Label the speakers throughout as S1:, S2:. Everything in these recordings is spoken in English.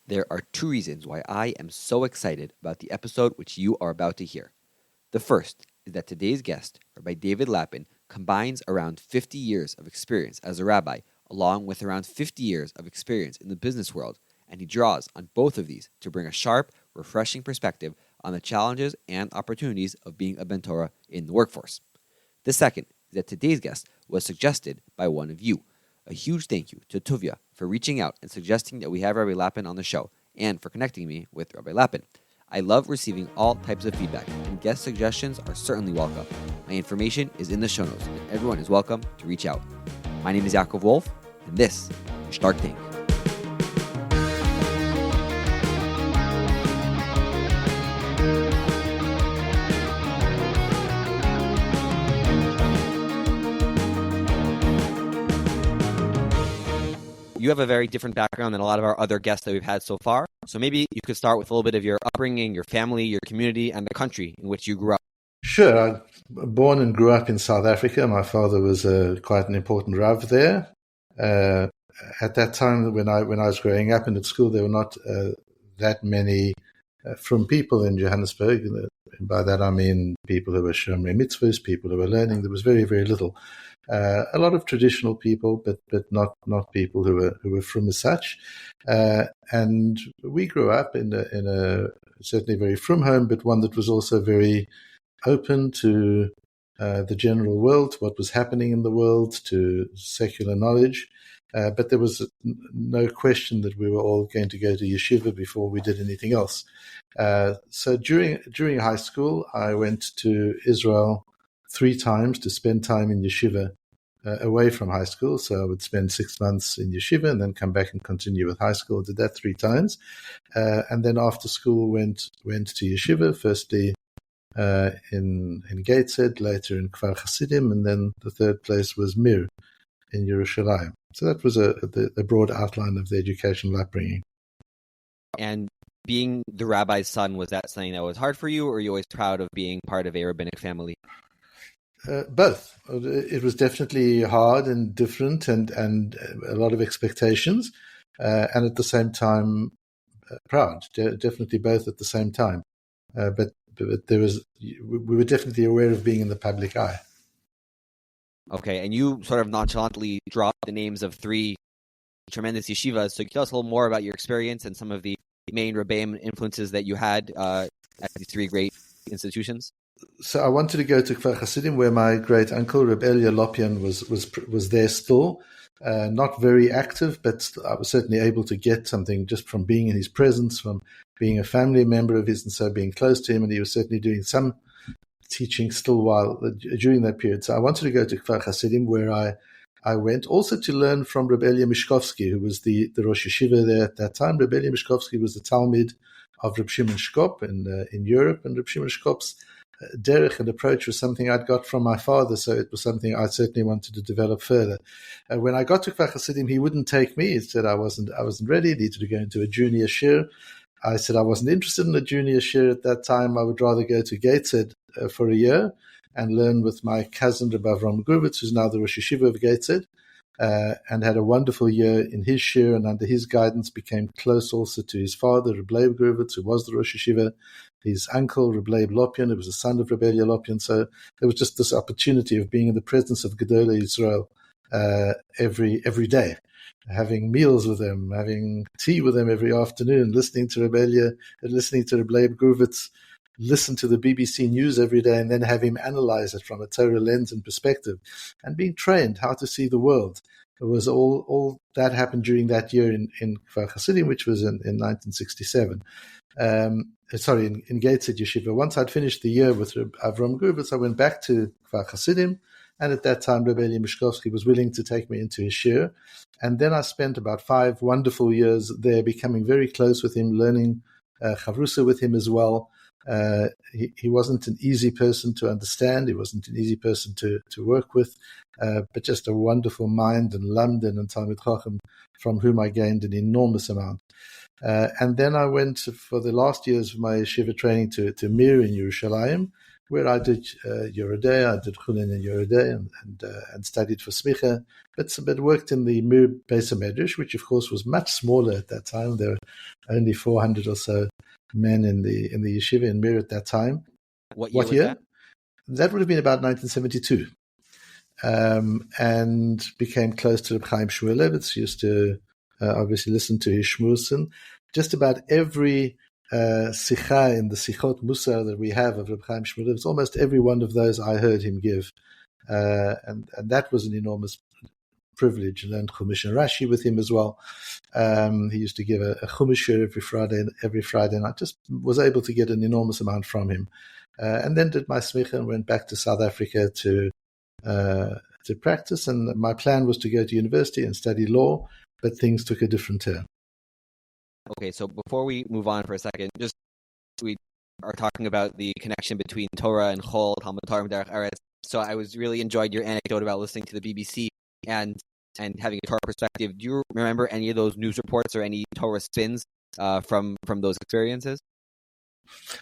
S1: There are two reasons why I am so excited about the episode which you are about to hear. The first is that today's guest, Rabbi David Lapin, combines around 50 years of experience as a rabbi, along with around 50 years of experience in the business world, and he draws on both of these to bring a sharp, refreshing perspective on the challenges and opportunities of being a Ben Torah in the workforce. The second is that today's guest was suggested by one of you. A huge thank you to Tuvia for reaching out and suggesting that we have Rabbi Lapin on the show, and for connecting me with Rabbi Lapin. I love receiving all types of feedback, and guest suggestions are certainly welcome. My information is in the show notes, and everyone is welcome to reach out. My name is Yaakov Wolf, and this is Stark Tank. You have a very different background than a lot of our other guests that we've had so far. So maybe you could start with a little bit of your upbringing, your family, your community, and the country in which you grew up.
S2: Sure. I was born and grew up in South Africa. My father was quite an important Rav there. At that time, when I was growing up and at school, there were not that many from people in Johannesburg. And by that I mean people who were Shomrei Mitzvahs, people who were learning. There was very, very little. A lot of traditional people, but not people who were from as such. And we grew up in a certainly very frum home, but one that was also very open to the general world, what was happening in the world, to secular knowledge. But there was no question that we were all going to go to yeshiva before we did anything else. So during high school, I went to Israel 3 times to spend time in yeshiva away from high school. So I would spend 6 months in yeshiva and then come back and continue with high school. I did that 3 times. And then after school went to yeshiva, firstly in Gateshead, later in Kfar Hasidim, and then the third place was Mir in Yerushalayim. So that was a broad outline of the educational upbringing.
S1: And being the rabbi's son, was that something that was hard for you, or were you always proud of being part of a rabbinic family?
S2: Both. It was definitely hard and different, and a lot of expectations, and at the same time proud. Definitely both at the same time. But there was, we were definitely aware of being in the public eye.
S1: Okay, and you sort of nonchalantly dropped the names of 3 tremendous yeshivas. So can you tell us a little more about your experience and some of the main rabbeim influences that you had at these 3 great institutions?
S2: So I wanted to go to Kfar Hasidim, where my great uncle Rav David Lapin was there still, not very active, but I was certainly able to get something just from being in his presence, from being a family member of his, and so being close to him. And he was certainly doing some teaching still while during that period. So I wanted to go to Kfar Hasidim, where I went also to learn from Rabbi Mishkovsky, who was the Rosh Yeshiva there at that time. Rabbi Mishkovsky was the Talmid of Reb Shimon Shkop in Europe, and Reb Shimon Shkop's derech and approach was something I'd got from my father, so it was something I certainly wanted to develop further. When I got to Kfar Hasidim, he wouldn't take me. He said I wasn't ready. I needed to go into a junior shir. I said I wasn't interested in a junior shir at that time. I would rather go to Gateshead for a year and learn with my cousin Rabbi Avram Gruvitz, who's now the Rosh Yeshiva of Gateshead, and had a wonderful year in his shir, and under his guidance became close also to his father, Rabbi Gruvitz, who was the Rosh Yeshiva, his uncle, Rabbi Lapin, who was the son of Rabbi Lapin. So there was just this opportunity of being in the presence of Gedolei Yisrael every day, having meals with them, having tea with them every afternoon, listening to Rabbi Gruvitz, listen to the BBC News every day, and then have him analyze it from a Torah lens and perspective, and being trained how to see the world. It was all that happened during that year in Kfar Hasidim, which was in 1967. In Gateshead Yeshiva. Once I'd finished the year with Avram Gruvitz, I went back to Kfar Hasidim, and at that time, Rabbi Mishkovsky was willing to take me into his shir. And then I spent about 5 wonderful years there, becoming very close with him, learning chavrusa with him as well. He wasn't an easy person to understand. He wasn't an easy person to work with, but just a wonderful mind and lamdan and Talmid Chacham, from whom I gained an enormous amount. And then I went for the last years of my yeshiva training to Mir in Yerushalayim, where I did Yerodei. I did Chulin in Yerodei and studied for Smicha, but worked in the Mir Beis HaMedrash, which of course was much smaller at that time. There were only 400 or so men in the yeshiva in Mir at that time.
S1: What year was that?
S2: That would have been about 1972. And became close to Reb Chaim Shmulevitz, used to obviously listen to his shmusen. Just about every sikha in the Sichot Mussar that we have of Reb Chaim Shmulevitz, almost every one of those I heard him give. And that was an enormous privilege. I learned Chumash and Rashi with him as well. He used to give a Chumash every Friday, and I just was able to get an enormous amount from him. And then did my smicha and went back to South Africa to practice. And my plan was to go to university and study law, but things took a different turn.
S1: Okay, so before we move on for a second, we are talking about the connection between Torah and Chol, Talmud Torah, Derech Eretz. So I really enjoyed your anecdote about listening to the BBC and having a Torah perspective. Do you remember any of those news reports or any Torah spins from those experiences?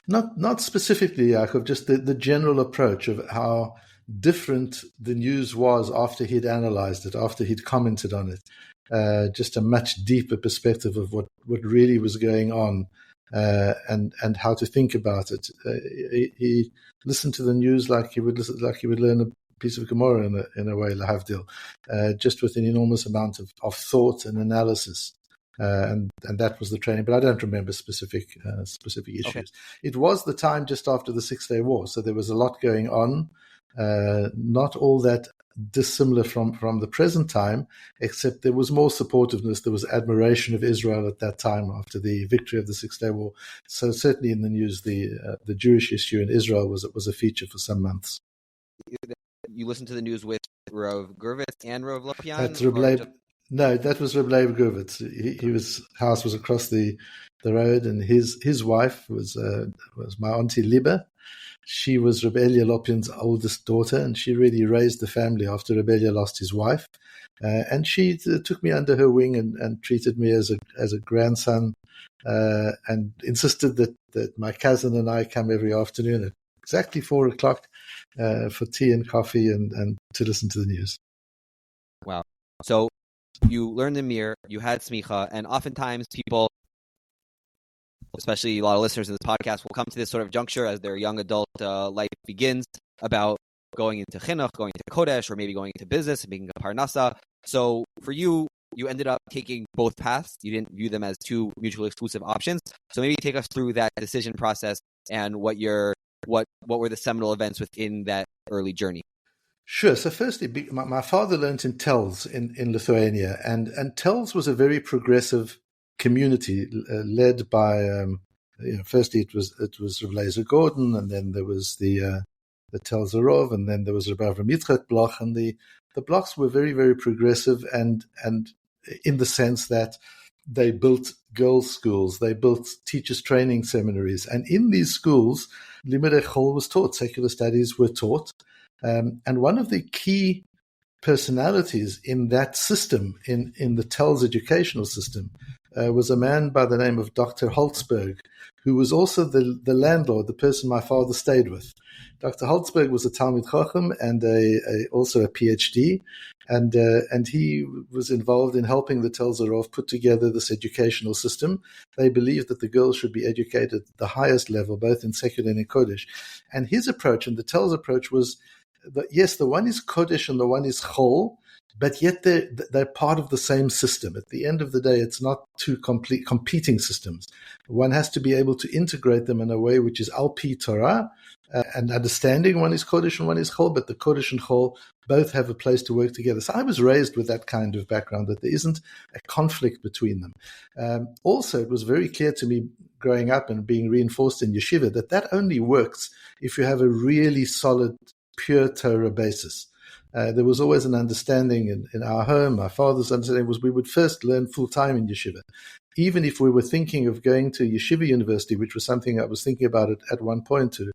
S2: Not specifically, Yaakov, just the general approach of how different the news was after he'd analyzed it, after he'd commented on it. Just a much deeper perspective of what really was going on and how to think about it. He listened to the news like he would learn a piece of Gemara in a way, lahavdil, just with an enormous amount of thought and analysis. And that was the training, but I don't remember specific issues. Okay. It was the time just after the 6-Day War, so there was a lot going on. Not all that dissimilar from the present time, except there was more supportiveness. There was admiration of Israel at that time after the victory of the 6-Day War. So certainly in the news, the Jewish issue in Israel was a feature for some months.
S1: You listened to the news with Rav Gurvitz and Rav Lapin?
S2: That's No, that was Rav Gurvitz. His house was across the road, and his wife was my auntie Liba. She was Reb Lapin's oldest daughter, and she really raised the family after Reb lost his wife. And she took me under her wing and treated me as a grandson, and insisted that my cousin and I come every afternoon at exactly 4:00 for tea and coffee and to listen to the news.
S1: Wow. So you learned the Mir, you had smicha, and oftentimes people, especially a lot of listeners in this podcast, will come to this sort of juncture as their young adult life begins about going into chinuch, going into kodesh, or maybe going into business and being a parnasa. So for you, you ended up taking both paths. You didn't view them as two mutually exclusive options. So maybe take us through that decision process and what were the seminal events within that early journey.
S2: Sure. So firstly, my father learned in Telz in Lithuania, and Telz was a very progressive community led by, firstly it was Rav Lazer Gordon, and then there was the Telzer Rov, and then there was Rav Avram Yitzchak Bloch, and the blocks were very, very progressive and in the sense that they built girls' schools, they built teachers' training seminaries, and in these schools, Limudei Chol was taught, secular studies were taught. And one of the key personalities in that system, in the Telz educational system, was a man by the name of Dr. Holtzberg, who was also the landlord, the person my father stayed with. Dr. Holtzberg was a Talmid Chacham and also a PhD, and he was involved in helping the Telzer Rov put together this educational system. They believed that the girls should be educated at the highest level, both in secular and in Kodesh. And his approach, and the Telz approach, was that, yes, the one is Kodesh and the one is Chol, but yet they're part of the same system. At the end of the day, it's not two complete competing systems. One has to be able to integrate them in a way which is al-pi Torah, and understanding one is Kodesh and one is Chol, but the Kodesh and Chol both have a place to work together. So I was raised with that kind of background, that there isn't a conflict between them. Also, it was very clear to me growing up and being reinforced in yeshiva that only works if you have a really solid, pure Torah basis. There was always an understanding in our home. My father's understanding was we would first learn full-time in yeshiva. Even if we were thinking of going to yeshiva university, which was something I was thinking about at one point to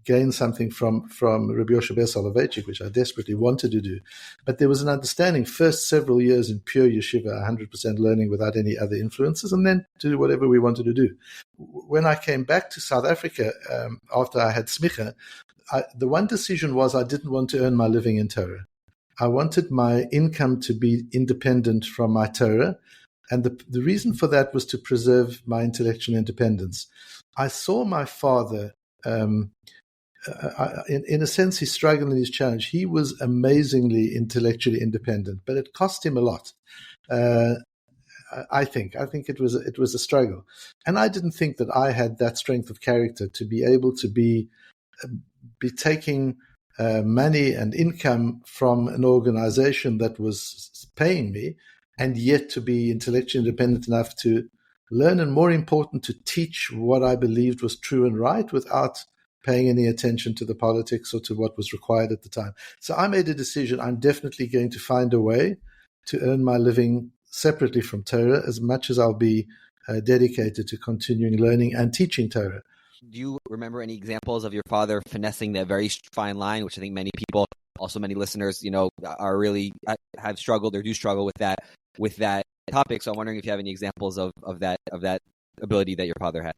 S2: gain something from Rabbi Yoshe Ber Soloveitchik, which I desperately wanted to do. But there was an understanding, first several years in pure yeshiva, 100% learning without any other influences, and then to do whatever we wanted to do. When I came back to South Africa after I had smicha, the one decision was I didn't want to earn my living in Torah. I wanted my income to be independent from my Torah. And the reason for that was to preserve my intellectual independence. I saw my father, in a sense, his struggle and his challenge. He was amazingly intellectually independent, but it cost him a lot. I think it was a struggle. And I didn't think that I had that strength of character to be able to be taking money and income from an organization that was paying me, and yet to be intellectually independent enough to learn, and more important, to teach what I believed was true and right without paying any attention to the politics or to what was required at the time. So I made a decision. I'm definitely going to find a way to earn my living separately from Torah, as much as I'll be dedicated to continuing learning and teaching Torah.
S1: Do you remember any examples of your father finessing that very fine line, which I think many people, also many listeners, are really have struggled or do struggle with that topic? So I'm wondering if you have any examples of that ability that your father had.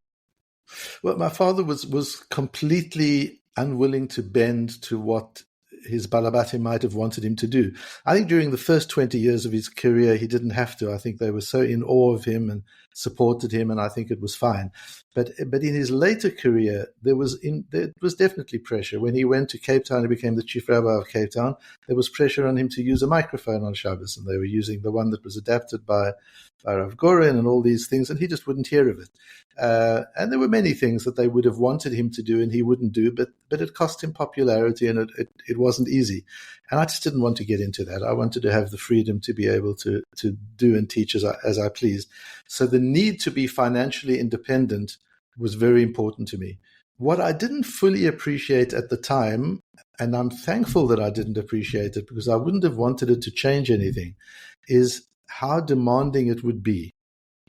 S2: Well, my father was completely unwilling to bend to what his Balabatim might have wanted him to do. I think during the first 20 years of his career, he didn't have to. I think they were so in awe of him and supported him, and I think it was fine. But in his later career, there was definitely pressure. When he went to Cape Town, he became the chief rabbi of Cape Town. There was pressure on him to use a microphone on Shabbos, and they were using the one that was adapted by Rav Goren and all these things, and he just wouldn't hear of it. And there were many things that they would have wanted him to do and he wouldn't do, but it cost him popularity, and it wasn't easy. And I just didn't want to get into that. I wanted to have the freedom to be able to do and teach as I pleased. So the need to be financially independent was very important to me. What I didn't fully appreciate at the time, and I'm thankful that I didn't appreciate it because I wouldn't have wanted it to change anything, is how demanding it would be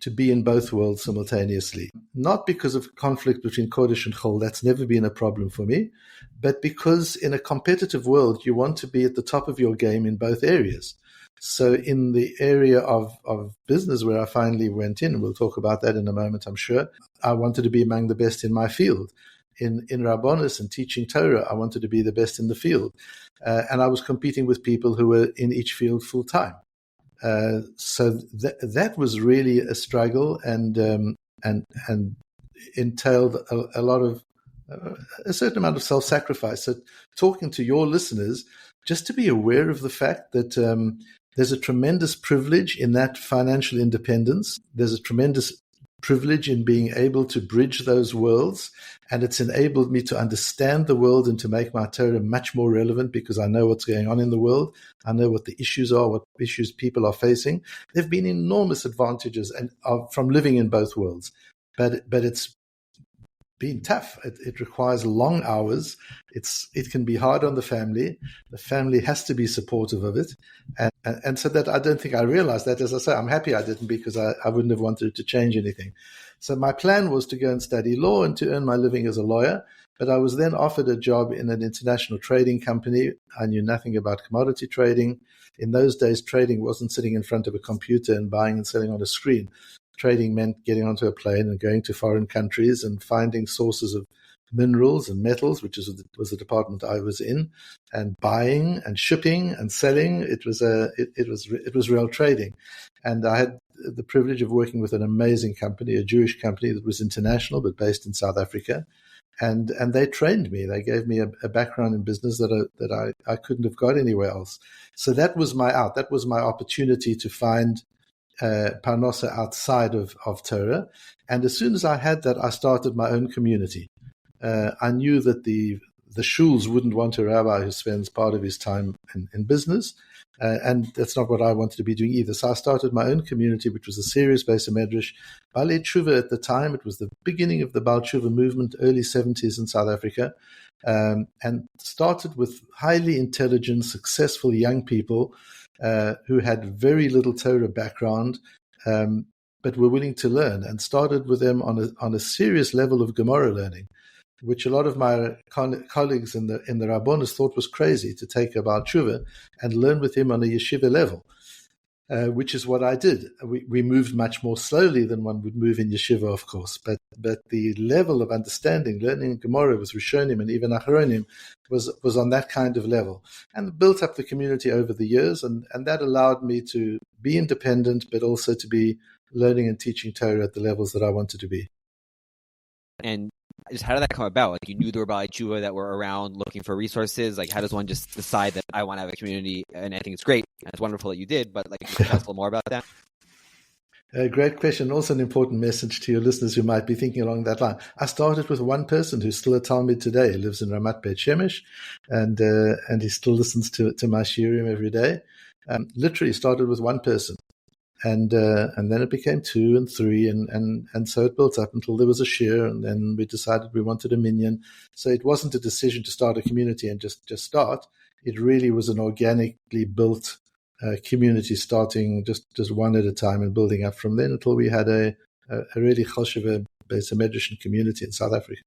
S2: to be in both worlds simultaneously. Not because of conflict between Kodesh and Chol, that's never been a problem for me, but because in a competitive world, you want to be at the top of your game in both areas. So in the area of business where I finally went in, and we'll talk about that in a moment, I'm sure, I wanted to be among the best in my field. In Rabbonis and teaching Torah, I wanted to be the best in the field. And I was competing with people who were in each field full time. So that was really a struggle and entailed a lot of a certain amount of self-sacrifice. So talking to your listeners, just to be aware of the fact that there's a tremendous privilege in that financial independence. There's a tremendous privilege in being able to bridge those worlds, and it's enabled me to understand the world and to make my Torah much more relevant because I know what's going on in the world. I know what the issues are, what issues people are facing. There have been enormous advantages from living in both worlds, but it's been tough. It requires long hours. It can be hard on the family. The family has to be supportive of it. And so that I don't think I realized that. As I say, I'm happy I didn't because I wouldn't have wanted to change anything. So my plan was to go and study law and to earn my living as a lawyer. But I was then offered a job in an international trading company. I knew nothing about commodity trading. In those days, trading wasn't sitting in front of a computer and buying and selling on a screen. Trading meant getting onto a plane and going to foreign countries and finding sources of minerals and metals, which was the department I was in, and buying and shipping and selling. It was real trading, and I had the privilege of working with an amazing company, a Jewish company that was international but based in South Africa, and they trained me. They gave me a background in business that I couldn't have got anywhere else. So that was my out. That was my opportunity to find parnasa outside of Torah. And as soon as I had that, I started my own community. I knew that the shuls wouldn't want a rabbi who spends part of his time in business, and that's not what I wanted to be doing either. So I started my own community, which was a serious base of medrash. Balei Tshuva at the time, it was the beginning of the Baal Tshuva movement, early 70s in South Africa, and started with highly intelligent, successful young people who had very little Torah background, but were willing to learn, and started with them on a serious level of Gemara learning, which a lot of my colleagues in the Rabbonis thought was crazy to take a Baal Tshuva and learn with him on a yeshiva level. which is what I did. We moved much more slowly than one would move in yeshiva, of course, but the level of understanding, learning Gemara with Rishonim and even Achronim was on that kind of level, and built up the community over the years, and that allowed me to be independent, but also to be learning and teaching Torah at the levels that I wanted to be.
S1: And just how did that come about? Like, you knew there were rabbi tshuva that were around looking for resources. Like, how does one just decide that I want to have a community? And I think it's great, and it's wonderful that you did. But like, can you tell us a little more about that?
S2: A great question. Also an important message to your listeners who might be thinking along that line. I started with one person who's still a Talmid today. He lives in Ramat Beit Shemesh, and he still listens to my shiurim every day. Literally started with one person. And then it became 2 and 3, and so it built up until there was a share, and then we decided we wanted a minyan. So it wasn't a decision to start a community and just start. It really was an organically built community, starting just one at a time and building up from then until we had a really choshev Beis HaMedrash community in South Africa.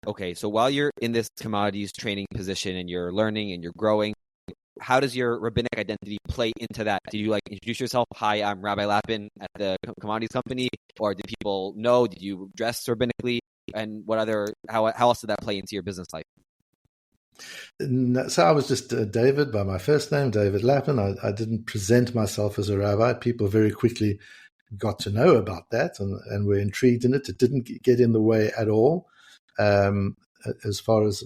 S1: Okay, so while you're in this commodities training position and you're learning and you're growing, how does your rabbinic identity play into that? Did you introduce yourself? Hi, I'm Rabbi Lapin at the commodities company, or did people know? Did you dress rabbinically? And how else did that play into your business life?
S2: So I was just David by my first name, David Lapin. I didn't present myself as a rabbi. People very quickly got to know about that and were intrigued in it. It didn't get in the way at all. As far as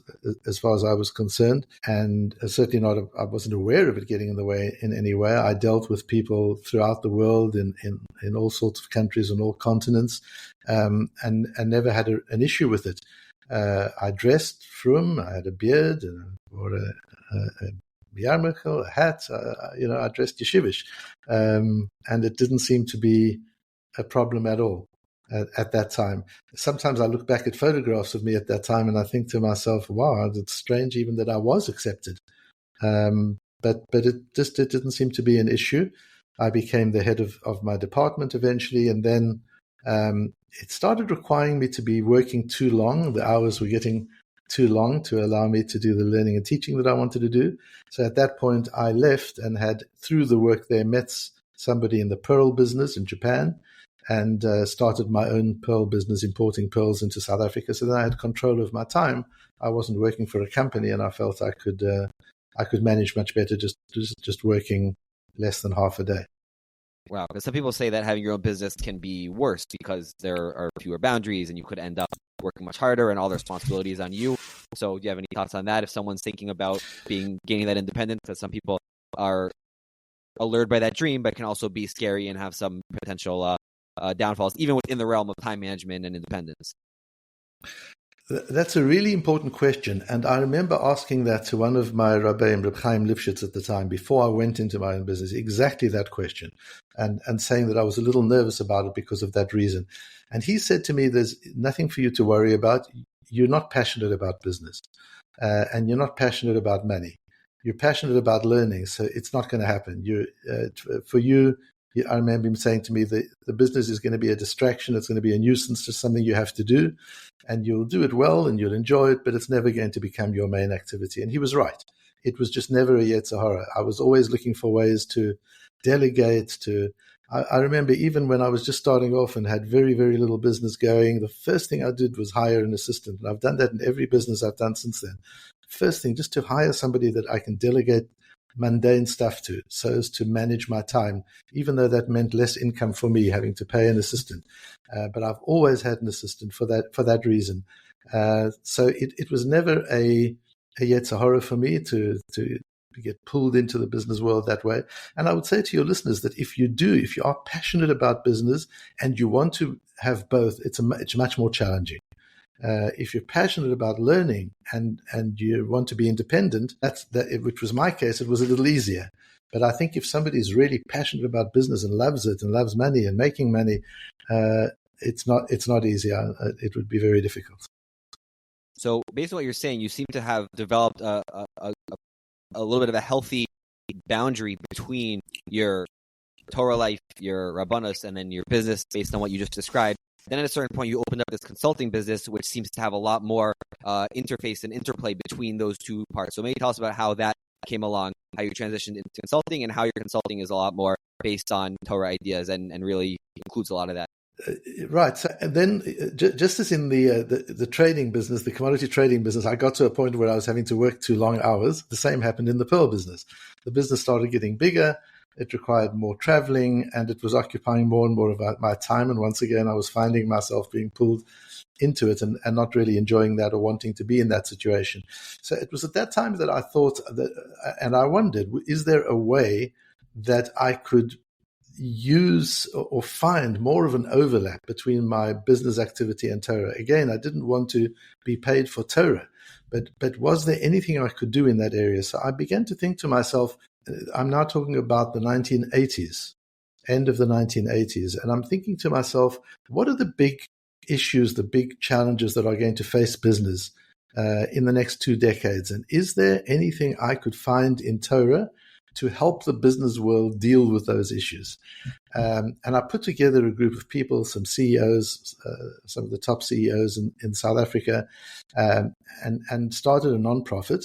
S2: I was concerned, and certainly not. I wasn't aware of it getting in the way in any way. I dealt with people throughout the world in all sorts of countries on all continents, and never had an issue with it. I dressed frum. I had a beard and wore a yarmulke, a hat. I dressed yeshivish, and it didn't seem to be a problem at all. At that time. Sometimes I look back at photographs of me at that time and I think to myself, wow, it's strange even that I was accepted. But it didn't seem to be an issue. I became the head of my department eventually, and then it started requiring me to be working too long. The hours were getting too long to allow me to do the learning and teaching that I wanted to do. So at that point, I left and had, through the work there, met somebody in the pearl business in Japan, and started my own pearl business, importing pearls into South Africa. So then I had control of my time. I wasn't working for a company, and I felt I could manage much better just working less than half a day.
S1: Wow, because some people say that having your own business can be worse because there are fewer boundaries, and you could end up working much harder, and all the responsibilities on you. So, do you have any thoughts on that? If someone's thinking about gaining that independence, because some people are allured by that dream, but can also be scary and have some potential downfalls, even within the realm of time management and independence?
S2: That's a really important question. And I remember asking that to one of my rabbi, Reb Chaim Lifshitz, at the time, before I went into my own business, exactly that question, and saying that I was a little nervous about it because of that reason. And he said to me, there's nothing for you to worry about. You're not passionate about business, and you're not passionate about money. You're passionate about learning, so it's not going to happen. For you, I remember him saying to me that the business is going to be a distraction. It's going to be a nuisance, just something you have to do, and you'll do it well and you'll enjoy it, but it's never going to become your main activity. And he was right. It was just never a yetzer hara. I was always looking for ways to delegate. I remember even when I was just starting off and had very, very little business going, the first thing I did was hire an assistant. And I've done that in every business I've done since then. First thing, just to hire somebody that I can delegate mundane stuff to, so as to manage my time, even though that meant less income for me having to pay an assistant. But I've always had an assistant for that reason. So it was never a yetzer hara for me to get pulled into the business world that way. And I would say to your listeners that if you are passionate about business and you want to have both, it's much more challenging. If you're passionate about learning and you want to be independent, which was my case, it was a little easier. But I think if somebody is really passionate about business and loves it and loves money and making money, it's not easy. It would be very difficult.
S1: So based on what you're saying, you seem to have developed a little bit of a healthy boundary between your Torah life, your rabbanos, and then your business based on what you just described. Then at a certain point, you opened up this consulting business, which seems to have a lot more interface and interplay between those two parts. So maybe tell us about how that came along how you transitioned into consulting and how your consulting is a lot more based on Torah ideas and really includes a lot of that.
S2: Right. So, and then, just as in the trading business, the commodity trading business, I got to a point where I was having to work too long hours. The same happened in the pearl business. The business started getting bigger. It required more traveling, and it was occupying more and more of my time. And once again, I was finding myself being pulled into it and not really enjoying that or wanting to be in that situation. So it was at that time that I thought that, and I wondered, is there a way that I could use or find more of an overlap between my business activity and Torah? Again, I didn't want to be paid for Torah, but was there anything I could do in that area? So I began to think to myself, I'm now talking about the 1980s, end of the 1980s, and I'm thinking to myself, what are the big issues, the big challenges that are going to face business in the next 2 decades? And is there anything I could find in Torah to help the business world deal with those issues? And I put together a group of people, some CEOs, some of the top CEOs in South Africa, and started a nonprofit.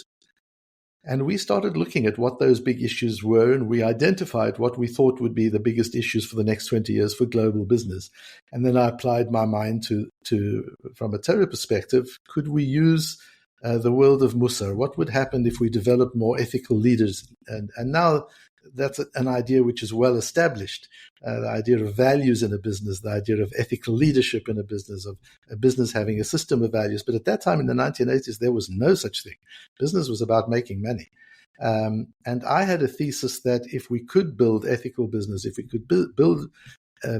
S2: And we started looking at what those big issues were, and we identified what we thought would be the biggest issues for the next 20 years for global business. And then I applied my mind to from a Torah perspective, could we use the world of Mussar? What would happen if we developed more ethical leaders? And now that's an idea which is well established. The idea of values in a business, the idea of ethical leadership in a business, of a business having a system of values. But at that time in the 1980s, there was no such thing. Business was about making money. And I had a thesis that if we could build ethical business, if we could build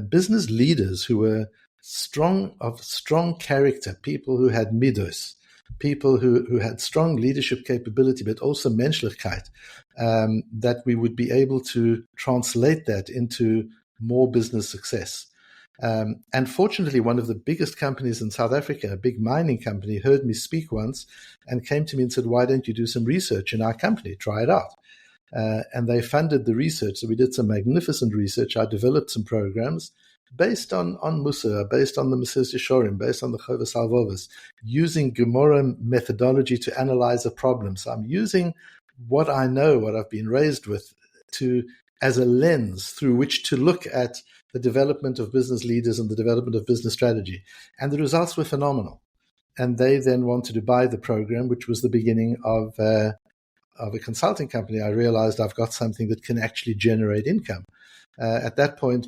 S2: business leaders who were of strong character, people who had midos, people who had strong leadership capability, but also menschlichkeit, that we would be able to translate that into more business success. And fortunately, one of the biggest companies in South Africa, a big mining company, heard me speak once and came to me and said, why don't you do some research in our company? Try it out. And they funded the research. So we did some magnificent research. I developed some programs based on Mussar, based on the Mesilas Yesharim, based on the Chovos Halevovos, using Gemara methodology to analyze a problem. So I'm using what I know, what I've been raised with, as a lens through which to look at the development of business leaders and the development of business strategy. And the results were phenomenal. And they then wanted to buy the program, which was the beginning of a consulting company. I realized I've got something that can actually generate income. At that point,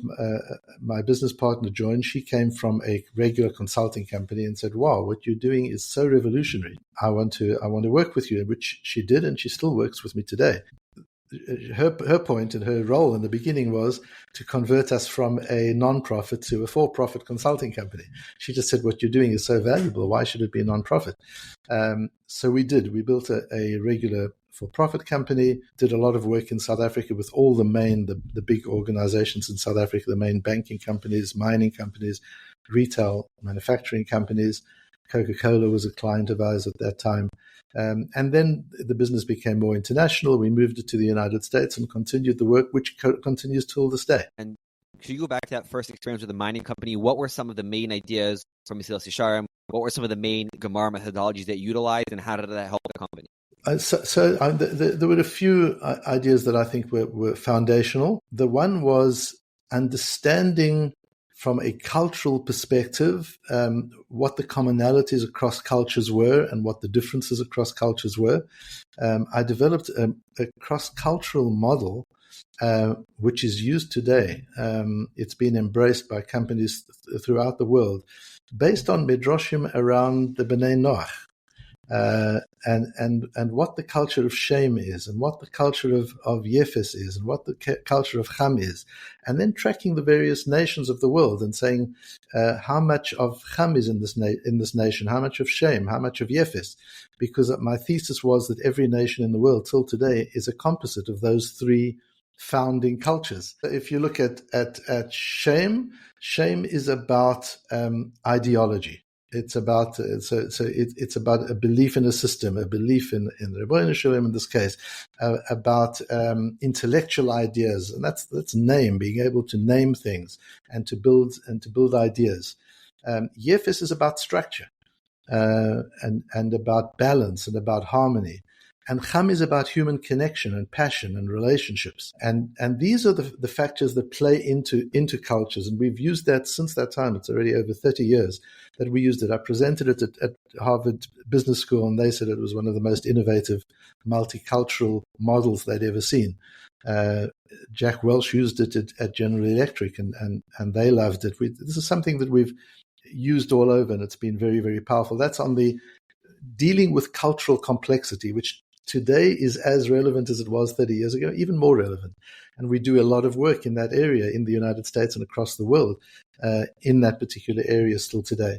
S2: my business partner joined. She came from a regular consulting company and said, wow, what you're doing is so revolutionary. I want to work with you, which she did, and she still works with me today. Her point and her role in the beginning was to convert us from a non-profit to a for-profit consulting company. She just said, what you're doing is so valuable. Why should it be a non-profit? So we did. We built a regular for-profit company, did a lot of work in South Africa with all the big organizations in South Africa, the main banking companies, mining companies, retail, manufacturing companies. Coca-Cola was a client of ours at that time. And then the business became more international. We moved it to the United States and continued the work, which continues till this day.
S1: And could you go back to that first experience with the mining company? What were some of the main ideas from Mesilas Yesharim? What were some of the main Gemara methodologies that you utilized, and how did that help the company?
S2: There were a few ideas that I think were foundational. The one was understanding from a cultural perspective what the commonalities across cultures were and what the differences across cultures were. I developed a cross-cultural model which is used today. It's been embraced by companies throughout the world based on midrashim around the Bnei Noach. And what the culture of shame is, and what the culture of yeshivas is, and what the culture of cham is, and then tracking the various nations of the world and saying how much of cham is in this nation, how much of shame, how much of yeshivas, because my thesis was that every nation in the world till today is a composite of those three founding cultures. If you look at shame is about ideology. It's about it's about a belief in a system, a belief in the Rabbi Shalom in this case, about intellectual ideas, and that's being able to name things and to build ideas. Yeshivas is about structure and about balance and about harmony, And Cham is about human connection and passion and relationships. And these are the factors that play into cultures. And we've used that since that time. It's already over 30 years that we used it. I presented it at Harvard Business School, and they said it was one of the most innovative multicultural models they'd ever seen. Jack Welch used it at General Electric, and they loved it. This is something that we've used all over, and it's been very, very powerful. That's on the dealing with cultural complexity, which today is as relevant as it was 30 years ago, even more relevant. And we do a lot of work in that area in the United States and across the world in that particular area still today.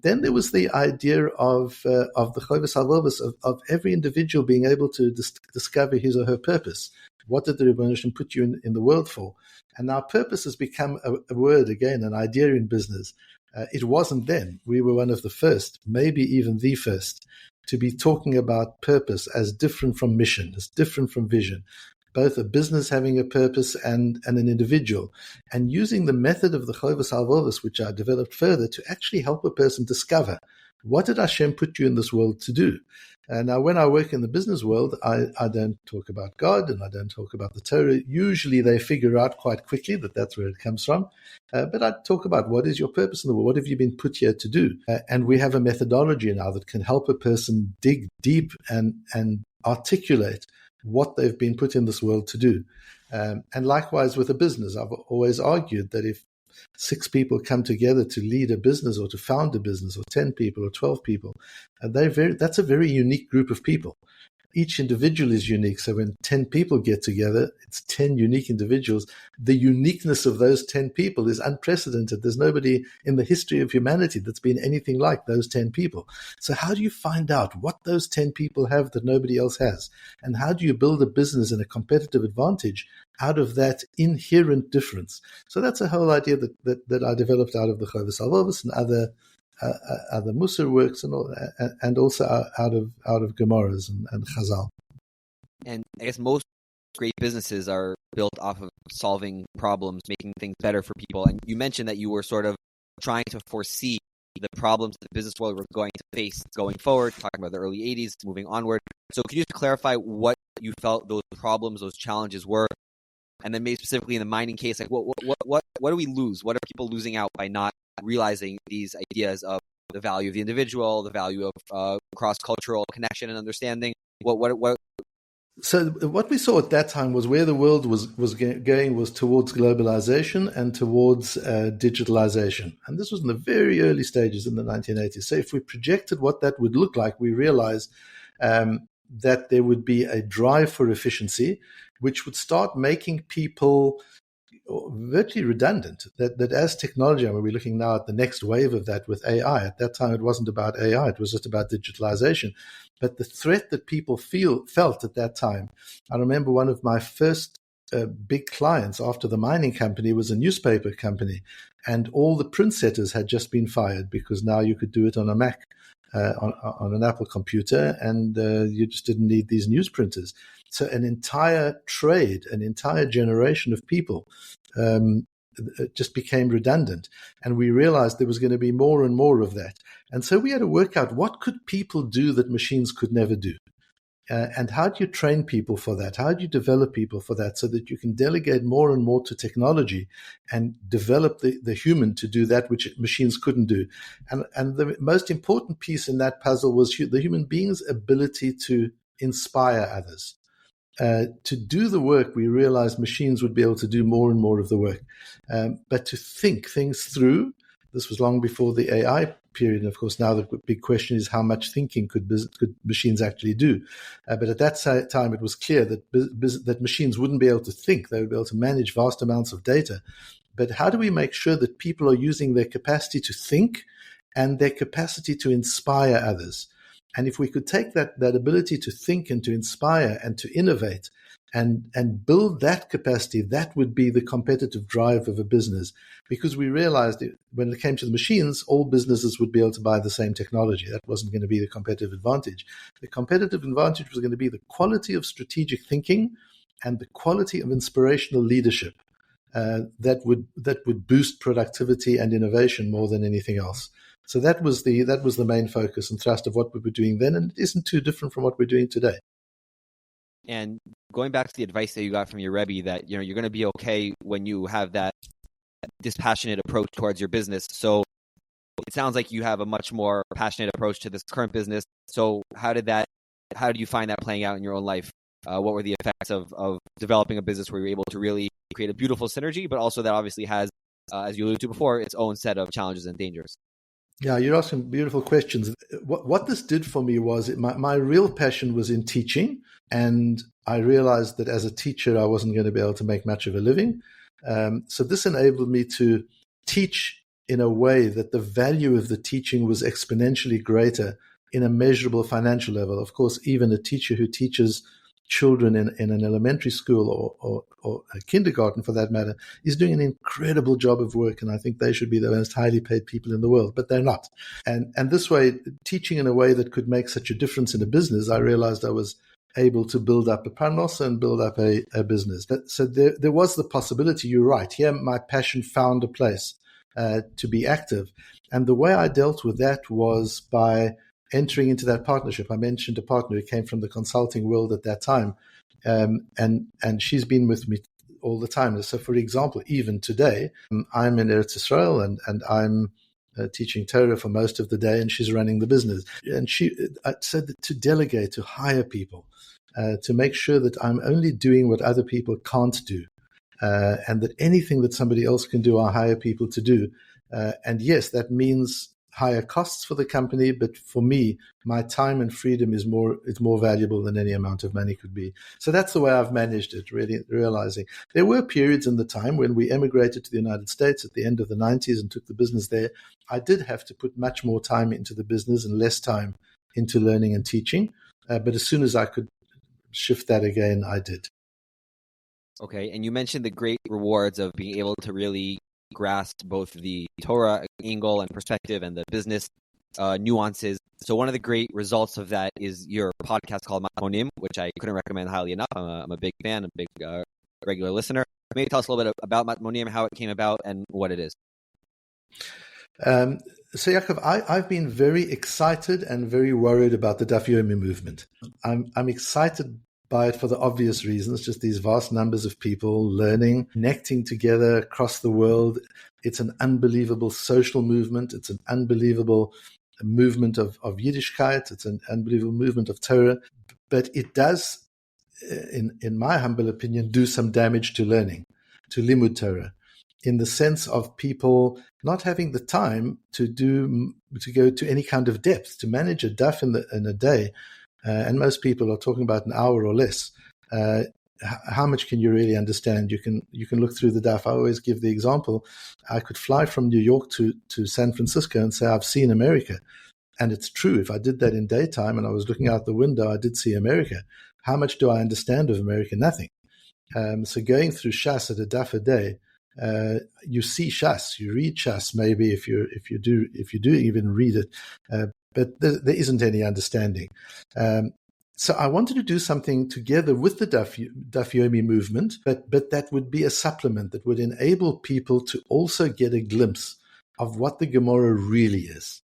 S2: Then there was the idea of the Chovos HaLevavos, of every individual being able to discover his or her purpose. What did the Rebbeinu Shalom put you in the world for? And now purpose has become a word, again, an idea in business. It wasn't then. We were one of the first, maybe even the first, to be talking about purpose as different from mission, as different from vision, both a business having a purpose and an individual, and using the method of the Chovos HaLevavos, which I developed further, to actually help a person discover, what did Hashem put you in this world to do? Now, when I work in the business world, I don't talk about God and I don't talk about the Torah. Usually they figure out quite quickly that that's where it comes from. But I talk about, what is your purpose in the world? What have you been put here to do? And we have a methodology now that can help a person dig deep and articulate what they've been put in this world to do. And likewise with a business, I've always argued that if 6 people come together to lead a business or to found a business, or 10 people or 12 people, that's a very unique group of people. Each individual is unique. So when 10 people get together, it's 10 unique individuals. The uniqueness of those 10 people is unprecedented. There's nobody in the history of humanity that's been anything like those 10 people. So how do you find out what those 10 people have that nobody else has? And how do you build a business and a competitive advantage out of that inherent difference? So that's a whole idea that I developed out of the Chovos HaLevavos and other Mussar works, and also out of Gemaras and Chazal.
S1: And I guess most great businesses are built off of solving problems, making things better for people. And you mentioned that you were sort of trying to foresee the problems the business world was going to face going forward, talking about the early 80s, moving onward. So could you just clarify what you felt those problems, those challenges were? And then maybe specifically in the mining case, like what do we lose? What are people losing out by not realizing these ideas of the value of the individual, the value of cross-cultural connection and understanding? What?
S2: So what we saw at that time was where the world was going was towards globalization and towards digitalization. And this was in the very early stages in the 1980s. So if we projected what that would look like, we realized that there would be a drive for efficiency, which would start making people virtually redundant. That as technology, I mean, we're looking now at the next wave of that with AI. At that time, it wasn't about AI; it was just about digitalization. But the threat that people felt at that time, I remember one of my first big clients after the mining company was a newspaper company, and all the print setters had just been fired because now you could do it on a Mac. On an Apple computer, and you just didn't need these newsprinters. So an entire trade, an entire generation of people just became redundant. And we realized there was going to be more and more of that. And so we had to work out, what could people do that machines could never do? And how do you train people for that? How do you develop people for that so that you can delegate more and more to technology and develop the human to do that which machines couldn't do? And the most important piece in that puzzle was the human being's ability to inspire others. To do the work, we realized machines would be able to do more and more of the work. But to think things through, this was long before the AI period. And of course, now the big question is, how much thinking could machines actually do? But at that time, it was clear that machines wouldn't be able to think. They would be able to manage vast amounts of data. But how do we make sure that people are using their capacity to think and their capacity to inspire others? And if we could take that ability to think and to inspire and to innovate and build that capacity, that would be the competitive drive of a business. Because we realized when it came to the machines, all businesses would be able to buy the same technology. That wasn't going to be the competitive advantage. The competitive advantage was going to be the quality of strategic thinking and the quality of inspirational leadership that would boost productivity and innovation more than anything else. So that was the main focus and thrust of what we were doing then, and it isn't too different from what we're doing today.
S1: And going back to the advice that you got from your Rebbe that, you're going to be okay when you have that dispassionate approach towards your business. So it sounds like you have a much more passionate approach to this current business. So how do you find that playing out in your own life? What were the effects of developing a business where you're able to really create a beautiful synergy, but also that obviously has, as you alluded to before, its own set of challenges and dangers?
S2: Yeah, you're asking beautiful questions. What this did for me was my real passion was in teaching, and I realized that as a teacher, I wasn't going to be able to make much of a living. So this enabled me to teach in a way that the value of the teaching was exponentially greater in a measurable financial level. Of course, even a teacher who teaches children in an elementary school or a kindergarten, for that matter, is doing an incredible job of work. And I think they should be the most highly paid people in the world, but they're not. And this way, teaching in a way that could make such a difference in a business, I realized I was able to build up a parnosa and build up a business. So there was the possibility, you're right, here my passion found a place to be active. And the way I dealt with that was by entering into that partnership. I mentioned a partner who came from the consulting world at that time, and she's been with me all the time. So, for example, even today, I'm in Eretz Israel, and I'm teaching Torah for most of the day, and she's running the business. And she said to delegate, to hire people, to make sure that I'm only doing what other people can't do, and that anything that somebody else can do, I hire people to do. And yes, that means higher costs for the company, but for me, my time and freedom is more valuable than any amount of money could be. So that's the way I've managed it, really realizing. There were periods in the time when we emigrated to the United States at the end of the 90s and took the business there. I did have to put much more time into the business and less time into learning and teaching. But as soon as I could shift that again, I did.
S1: Okay, and you mentioned the great rewards of being able to really grasp both the Torah angle and perspective and the business nuances. So one of the great results of that is your podcast called Matmonim, which I couldn't recommend highly enough. I'm a big fan, a big regular listener. Maybe tell us a little bit about Matmonim, how it came about, and what it is.
S2: So Yaakov, I've been very excited and very worried about the Daf Yomi movement. I'm excited by it for the obvious reasons, just these vast numbers of people learning, connecting together across the world. It's an unbelievable social movement. It's an unbelievable movement of Yiddishkeit. It's an unbelievable movement of Torah. But it does, in my humble opinion, do some damage to learning, to Limud Torah, in the sense of people not having the time to go to any kind of depth, to manage a daf in a day. And most people are talking about an hour or less. How much can you really understand? You can look through the daf. I always give the example. I could fly from New York to San Francisco and say, I've seen America. And it's true. If I did that in daytime and I was looking out the window, I did see America. How much do I understand of America? Nothing. So going through Shas at a daf a day, you see Shas, you read Shas maybe if you do even read it. But there isn't any understanding. So I wanted to do something together with the Daf Yomi movement, but that would be a supplement that would enable people to also get a glimpse of what the Gemara really is.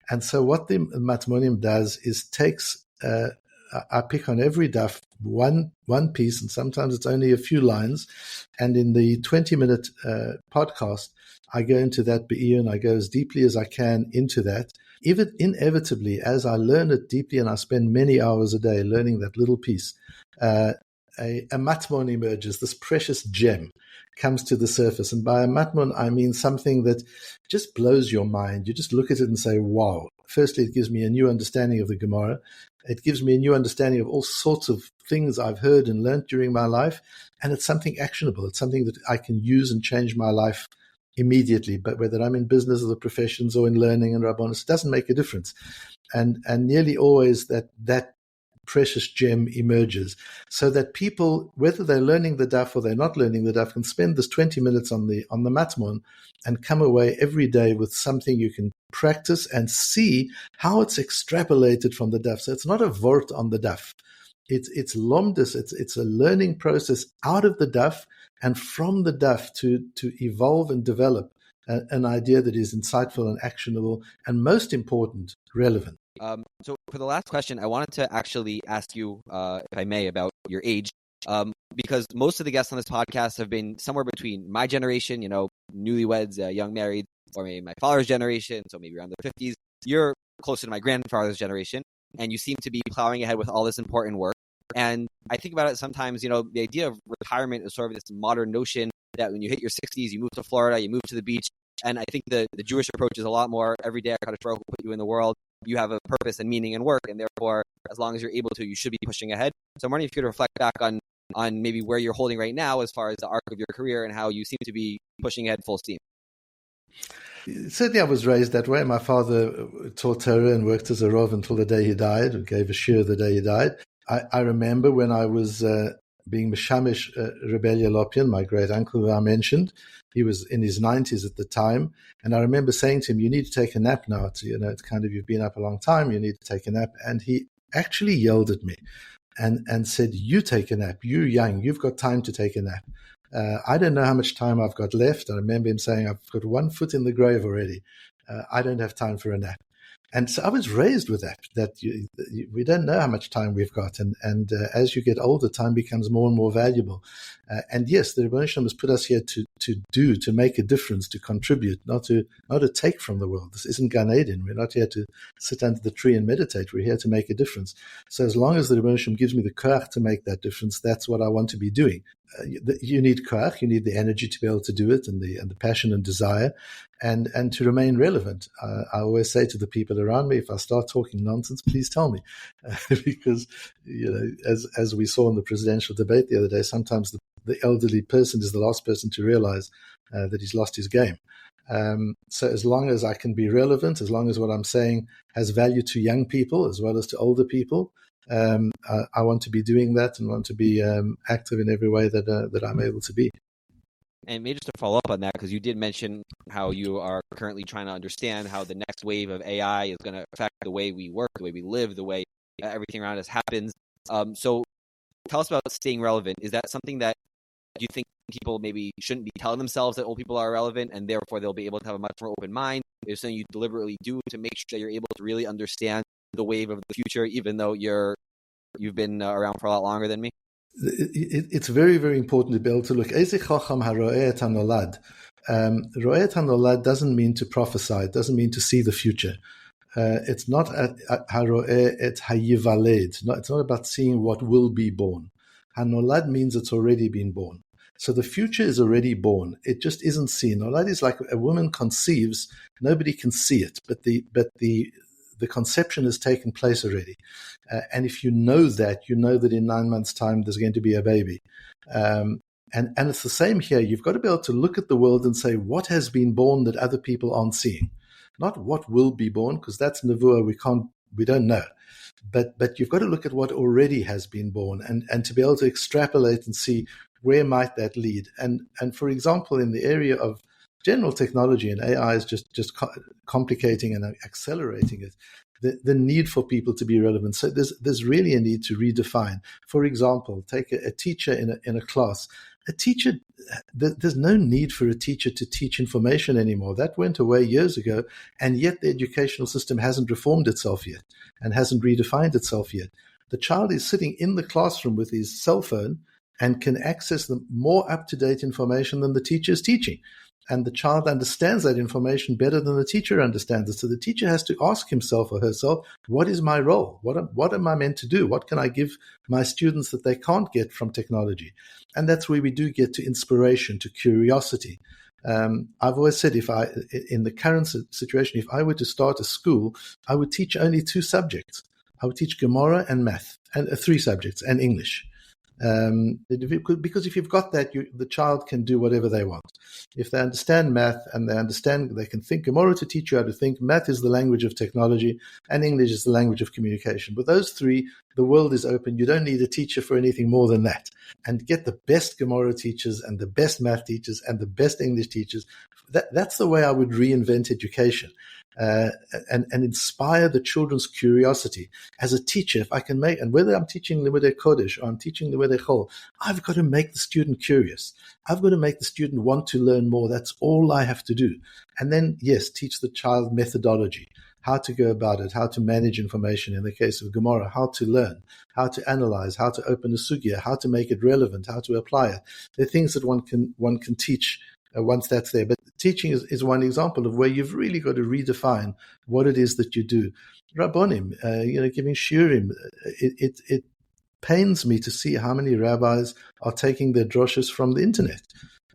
S2: And so what the Matmonim does is takes, I pick on every daf one piece, and sometimes it's only a few lines. And in the 20-minute podcast, I go into that be'ir, and I go as deeply as I can into that. Even inevitably, as I learn it deeply and I spend many hours a day learning that little piece, a matmon emerges, this precious gem comes to the surface. And by a matmon, I mean something that just blows your mind. You just look at it and say, wow. Firstly, it gives me a new understanding of the Gemara. It gives me a new understanding of all sorts of things I've heard and learned during my life. And it's something actionable. It's something that I can use and change my life immediately. But whether I'm in business or the professions or in learning and rabbonis, it doesn't make a difference. And nearly always that precious gem emerges, so that people, whether they're learning the daf or they're not learning the daf, can spend this 20 minutes on the matmon and come away every day with something you can practice and see how it's extrapolated from the daf. So it's not a vort on the daf. It's lomdus. It's a learning process out of the daf and from the daf to evolve and develop an idea that is insightful and actionable, and most important, relevant.
S1: So for the last question, I wanted to actually ask you, if I may, about your age, because most of the guests on this podcast have been somewhere between my generation, newlyweds, young married, or maybe my father's generation, so maybe around their 50s. You're closer to my grandfather's generation, and you seem to be plowing ahead with all this important work. And I think about it sometimes, the idea of retirement is sort of this modern notion that when you hit your 60s, you move to Florida, you move to the beach. And I think the Jewish approach is a lot more every day HaKadosh Baruch Hu put you in the world. You have a purpose and meaning and work, and therefore, as long as you're able to, you should be pushing ahead. So I'm wondering if you could reflect back on maybe where you're holding right now as far as the arc of your career and how you seem to be pushing ahead full steam.
S2: Certainly, I was raised that way. My father taught Torah and worked as a Rav until the day he died, or gave a shiur the day he died. I remember when I was being Meshamish Rav Lapin, my great uncle who I mentioned. He was in his 90s at the time. And I remember saying to him, you need to take a nap now. It's kind of, you've been up a long time, you need to take a nap. And he actually yelled at me and said, you take a nap, you're young, you've got time to take a nap. I don't know how much time I've got left. I remember him saying, I've got one foot in the grave already. I don't have time for a nap. And so I was raised with that we don't know how much time we've got. And as you get older, time becomes more and more valuable. And yes, the Rebbeinu Shalom has put us here to make a difference, to contribute, not to take from the world. This isn't Gan Eden. We're not here to sit under the tree and meditate. We're here to make a difference. So as long as the Rebbeinu Shalom gives me the koach to make that difference, that's what I want to be doing. You need koach, you need the energy to be able to do it, and the passion and desire, and to remain relevant. I always say to the people around me, if I start talking nonsense, please tell me, because as we saw in the presidential debate the other day, sometimes the elderly person is the last person to realize that he's lost his game. So as long as I can be relevant, as long as what I'm saying has value to young people as well as to older people, I want to be doing that and want to be active in every way that I'm able to be.
S1: And maybe just to follow up on that, because you did mention how you are currently trying to understand how the next wave of AI is going to affect the way we work, the way we live, the way everything around us happens. So tell us about staying relevant. Is that something that you think people maybe shouldn't be telling themselves that old people are relevant and therefore they'll be able to have a much more open mind? Is something you deliberately do to make sure that you're able to really understand the wave of the future, even though you've been around for a lot longer than me?
S2: It's very, very important to be able to look. Eze chacham haro'eh et hanolad. Ro'eh et hanolad doesn't mean to prophesy. It doesn't mean to see the future. It's not haro'eh et hayivaled. It's not about seeing what will be born. Hanolad means it's already been born. So the future is already born. It just isn't seen. Nolad is like a woman conceives. Nobody can see it, but the conception has taken place already. And if you know that in 9 months' time there's going to be a baby. And it's the same here. You've got to be able to look at the world and say, what has been born that other people aren't seeing? Not what will be born, because that's nevuah, we don't know. But you've got to look at what already has been born and to be able to extrapolate and see where might that lead. And for example, in the area of general technology, and AI is just complicating and accelerating it, the need for people to be relevant. So there's really a need to redefine. For example, take a teacher in a class. A teacher, there's no need for a teacher to teach information anymore. That went away years ago, and yet the educational system hasn't reformed itself yet and hasn't redefined itself yet. The child is sitting in the classroom with his cell phone and can access the more up-to-date information than the teacher is teaching. And the child understands that information better than the teacher understands it. So the teacher has to ask himself or herself, what is my role? What am I meant to do? What can I give my students that they can't get from technology? And that's where we do get to inspiration, to curiosity. I've always said, in the current situation, if I were to start a school, I would teach only 2 subjects. I would teach Gemara and math, and 3 subjects, and English. Because if you've got that, the child can do whatever they want. If they understand math and they can think. Gemara to teach you how to think. Math is the language of technology, and English is the language of communication. With those 3, the world is open. You don't need a teacher for anything more than that. And get the best Gemara teachers and the best math teachers and the best English teachers. That's the way I would reinvent education. and inspire the children's curiosity. As a teacher, if I can make, and whether I'm teaching Limudei Kodesh or I'm teaching Limudei Chol, I've got to make the student curious. I've got to make the student want to learn more. That's all I have to do. And then, yes, teach the child methodology, how to go about it, how to manage information. In the case of Gemara, how to learn, how to analyze, how to open a sugya, how to make it relevant, how to apply it. There are things that one can teach once that's there. But teaching is one example of where you've really got to redefine what it is that you do. Rabbonim, giving shiurim, it pains me to see how many rabbis are taking their droshes from the internet.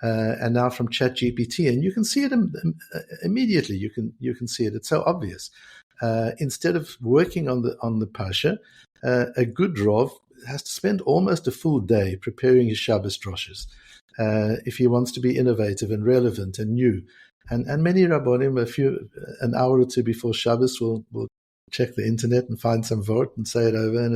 S2: And now from ChatGPT, and you can see it immediately. You can see it; it's so obvious. Instead of working on the parsha, a good Rav has to spend almost a full day preparing his Shabbos droshes if he wants to be innovative and relevant and new. And many Rabbonim, an hour or two before Shabbos, will check the internet and find some vort and say it over. And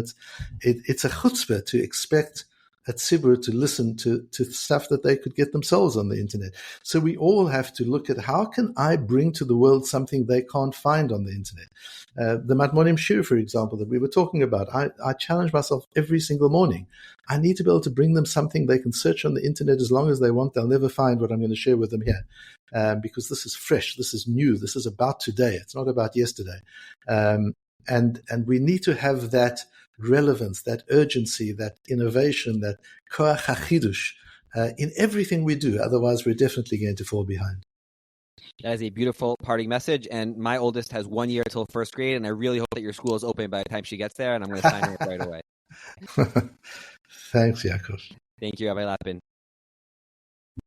S2: it's a chutzpah to expect a tzibur to listen to stuff that they could get themselves on the internet. So we all have to look at how can I bring to the world something they can't find on the internet. The Matmonim Shir, for example, that we were talking about, I challenge myself every single morning. I need to be able to bring them something they can search on the internet as long as they want. They'll never find what I'm going to share with them here, because this is fresh, this is new, this is about today. It's not about yesterday. And we need to have that relevance, that urgency, that innovation, that koach hachidush in everything we do. Otherwise, we're definitely going to fall behind.
S1: That is a beautiful parting message. And my oldest has 1 year until first grade, and I really hope that your school is open by the time she gets there, and I'm going to sign her up right away.
S2: Thanks, Yaakov.
S1: Thank you, Rabbi Lapin.